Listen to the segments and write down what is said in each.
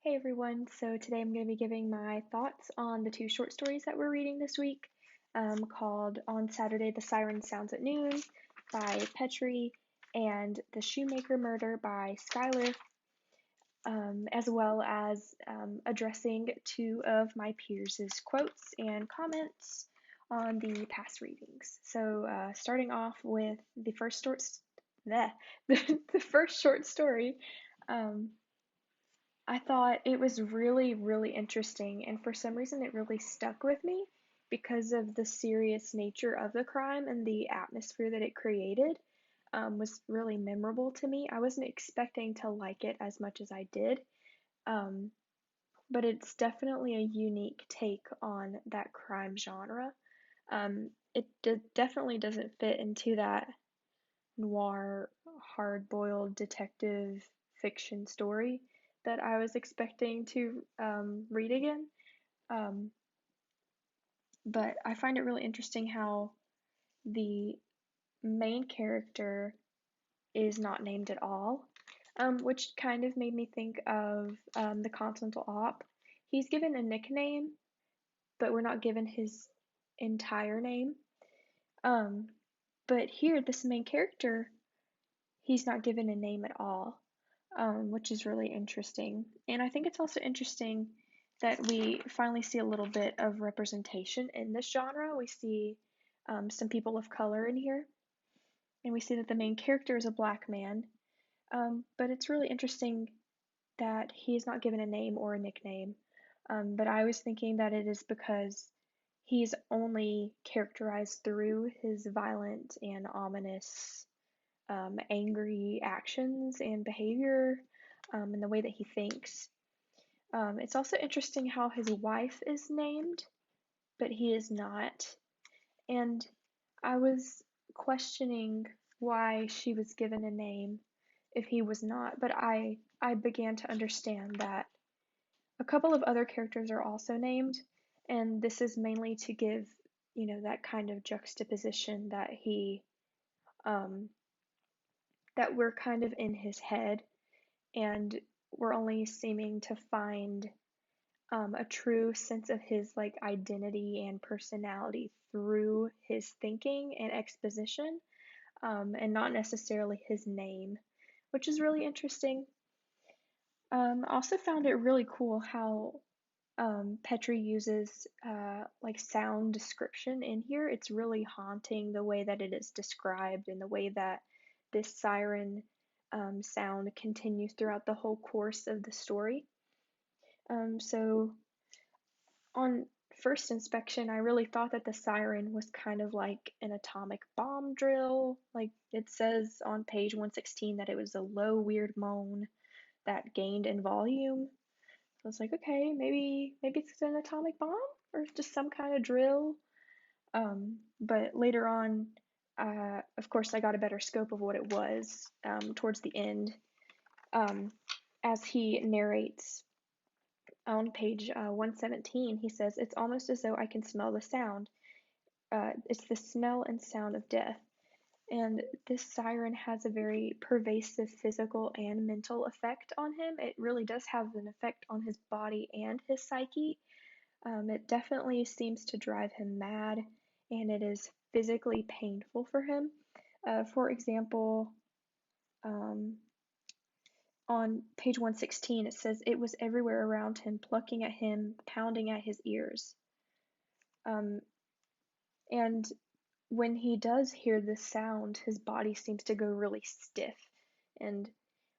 Hey everyone, so today I'm going to be giving my thoughts on the two short stories that we're reading this week, called On Saturday the Siren Sounds at Noon by Petrie and The Shoemaker Murder by Skylar, as well as addressing two of my peers' quotes and comments on the past readings. So starting off with the first the first short story, um, I thought it was really, really interesting, and for some reason it really stuck with me because of the serious nature of the crime and the atmosphere that it created. Was really memorable to me. I wasn't expecting to like it as much as I did, um, but it's definitely a unique take on that crime genre. It definitely doesn't fit into that noir, hard boiled detective fiction story that I was expecting to read again. Um, but I find it really interesting how the main character is not named at all, which kind of made me think of the Continental Op. He's given a nickname, but we're not given his entire name. Um, but here, this main character, he's not given a name at all, which is really interesting. And I think it's also interesting that we finally see a little bit of representation in this genre. We see some people of color in here, and we see that the main character is a black man. But it's really interesting that he's not given a name or a nickname. But I was thinking that it is because he's only characterized through his violent and ominous angry actions and behavior, and the way that he thinks. It's also interesting how his wife is named, but he is not. And I was questioning why she was given a name if he was not, but I began to understand that a couple of other characters are also named, and this is mainly to give, that kind of juxtaposition that um, that we're kind of in his head and we're only seeming to find a true sense of his like identity and personality through his thinking and exposition, and not necessarily his name, which is really interesting. I also found it really cool how Petrie uses like sound description in here. It's really haunting the way that it is described and the way that this siren sound continues throughout the whole course of the story. So on first inspection, I really thought that the siren was kind of like an atomic bomb drill. Like it says on page 116 that it was a low, weird moan that gained in volume. I was like, okay, maybe it's an atomic bomb or just some kind of drill. But later on, of course, I got a better scope of what it was towards the end, um, as he narrates on page 117. He says, "It's almost as though I can smell the sound. It's the smell and sound of death." And this siren has a very pervasive physical and mental effect on him. It really does have an effect on his body and his psyche. It definitely seems to drive him mad, and it is physically painful for him. For example, um, on page 116, it says, "It was everywhere around him, plucking at him, pounding at his ears." Um, and when he does hear this sound, his body seems to go really stiff, and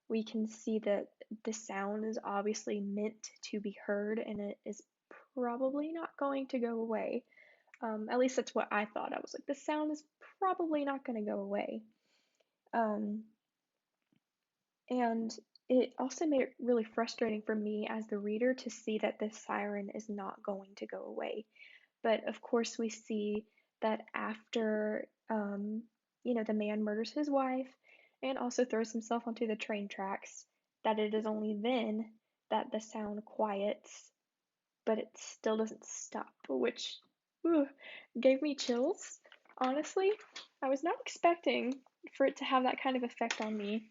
we can see that the sound is obviously meant to be heard, and it is probably not going to go away. At least that's what I thought. I was like, this sound is probably not going to go away. Um, and it also made it really frustrating for me as the reader to see that this siren is not going to go away. But of course, we see that after, the man murders his wife and also throws himself onto the train tracks, that it is only then that the sound quiets, but it still doesn't stop, which ooh, gave me chills. Honestly, I was not expecting for it to have that kind of effect on me.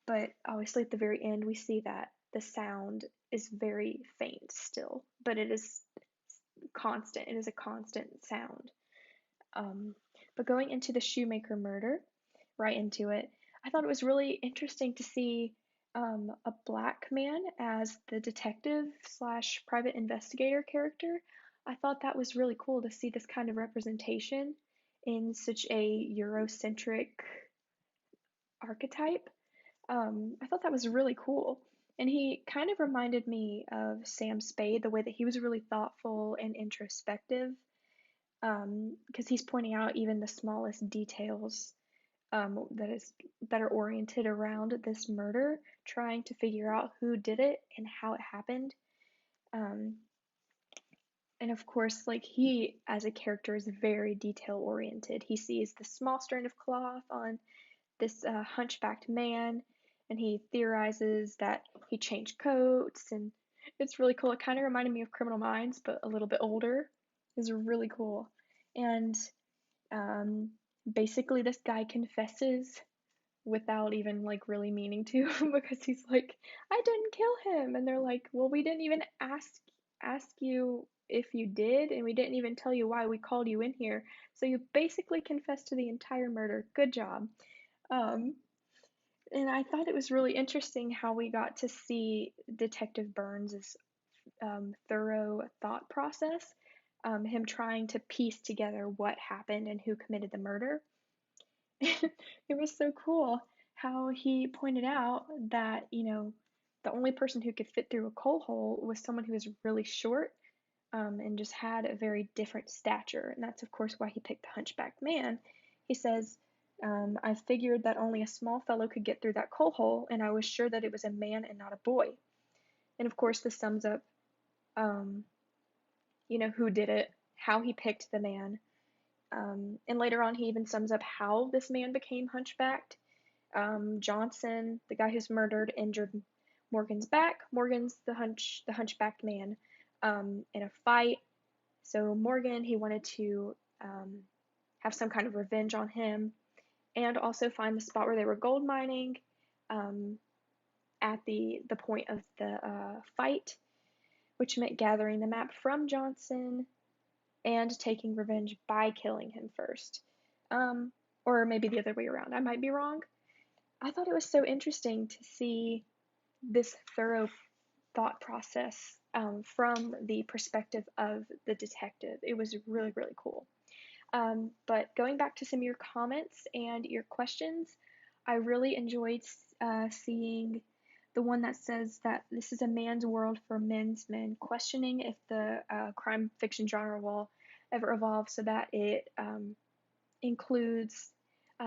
But obviously, at the very end, we see that the sound is very faint still, but it is constant. It is a constant sound. Um, but going into the shoemaker murder, right into it, I thought it was really interesting to see a black man as the detective slash private investigator character. I thought that was really cool to see this kind of representation in such a Eurocentric archetype. I thought that was really cool. And he kind of reminded me of Sam Spade, the way that he was really thoughtful and introspective, because he's pointing out even the smallest details that are oriented around this murder, trying to figure out who did it and how it happened. Um, and of course, like he as a character is very detail oriented. He sees the small strand of cloth on this hunchbacked man, and he theorizes that he changed coats, and it's really cool. It kind of reminded me of Criminal Minds, but a little bit older. It's really cool. And um, basically, this guy confesses without even like really meaning to because he's like, I didn't kill him, and they're like, well, we didn't even ask you if you did, and we didn't even tell you why we called you in here, so you basically confessed to the entire murder. Good job. um, and I thought it was really interesting how we got to see Detective Burns' thorough thought process, him trying to piece together what happened and who committed the murder. It was so cool how he pointed out that, the only person who could fit through a coal hole was someone who was really short, and just had a very different stature. And that's, of course, why he picked the hunchbacked man. He says, I figured that only a small fellow could get through that coal hole, and I was sure that it was a man and not a boy. And of course, this sums up, um, who did it, how he picked the man. And later on, he even sums up how this man became hunchbacked. Johnson, the guy who's murdered, injured Morgan's back. Morgan's the hunchbacked man, in a fight. So Morgan, he wanted to have some kind of revenge on him, and also find the spot where they were gold mining, at the point of the fight, which meant gathering the map from Johnson and taking revenge by killing him first. Or maybe the other way around. I might be wrong. I thought it was so interesting to see this thorough thought process, from the perspective of the detective. It was really, really cool. But going back to some of your comments and your questions, I really enjoyed seeing the one that says that this is a man's world for men's men, questioning if the crime fiction genre will ever evolve so that it includes,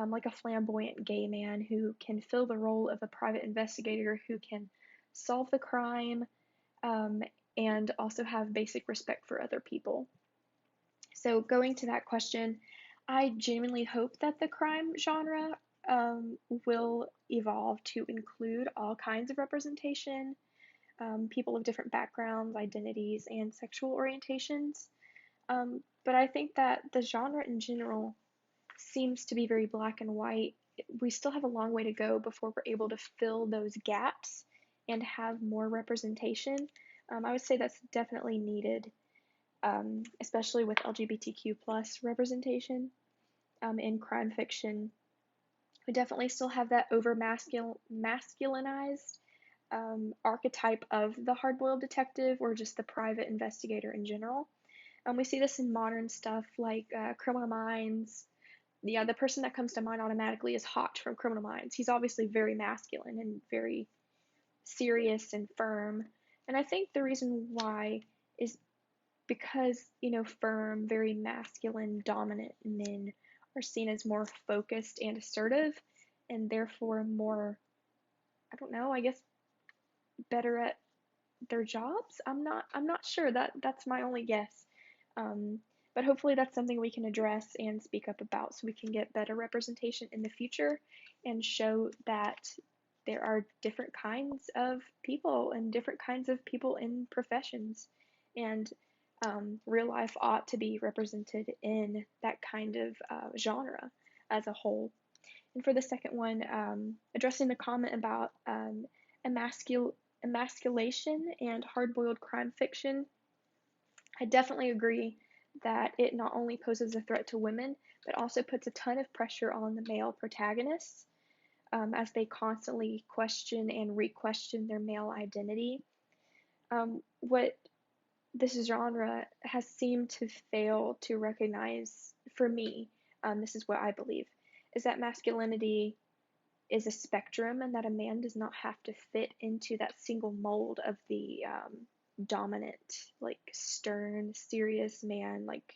like a flamboyant gay man who can fill the role of a private investigator who can solve the crime, um, and also have basic respect for other people. So, going to that question, I genuinely hope that the crime genre will evolve to include all kinds of representation, people of different backgrounds, identities, and sexual orientations. But I think that the genre in general seems to be very black and white. We still have a long way to go before we're able to fill those gaps and have more representation. I would say that's definitely needed, especially with LGBTQ plus representation, in crime fiction. We definitely still have that over masculinized archetype of the hard-boiled detective or just the private investigator in general. We see this in modern stuff like Criminal Minds. Yeah, the person that comes to mind automatically is Hotch from Criminal Minds. He's obviously very masculine and very serious and firm. And I think the reason why is because, firm, very masculine, dominant men are seen as more focused and assertive, and therefore more, I don't know, I guess better at their jobs. I'm not sure. That's my only guess. Um, but hopefully that's something we can address and speak up about so we can get better representation in the future and show that there are different kinds of people and different kinds of people in professions. And real life ought to be represented in that kind of genre as a whole. And for the second one, addressing the comment about emascul- emasculation and hard-boiled crime fiction, I definitely agree that it not only poses a threat to women, but also puts a ton of pressure on the male protagonists as they constantly question and re-question their male identity. What this genre has seemed to fail to recognize, for me, this is what I believe, is that masculinity is a spectrum and that a man does not have to fit into that single mold of the dominant, like stern, serious man. Like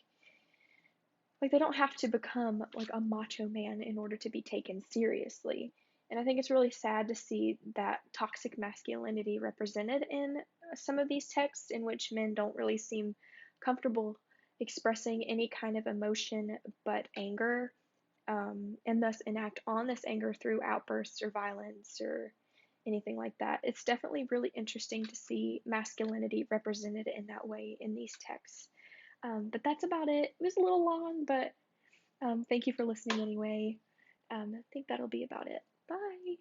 they don't have to become like a macho man in order to be taken seriously. And I think it's really sad to see that toxic masculinity represented in some of these texts in which men don't really seem comfortable expressing any kind of emotion but anger, and thus enact on this anger through outbursts or violence or anything like that. It's definitely really interesting to see masculinity represented in that way in these texts. But that's about it. It was a little long, but thank you for listening anyway. I think that'll be about it. Bye.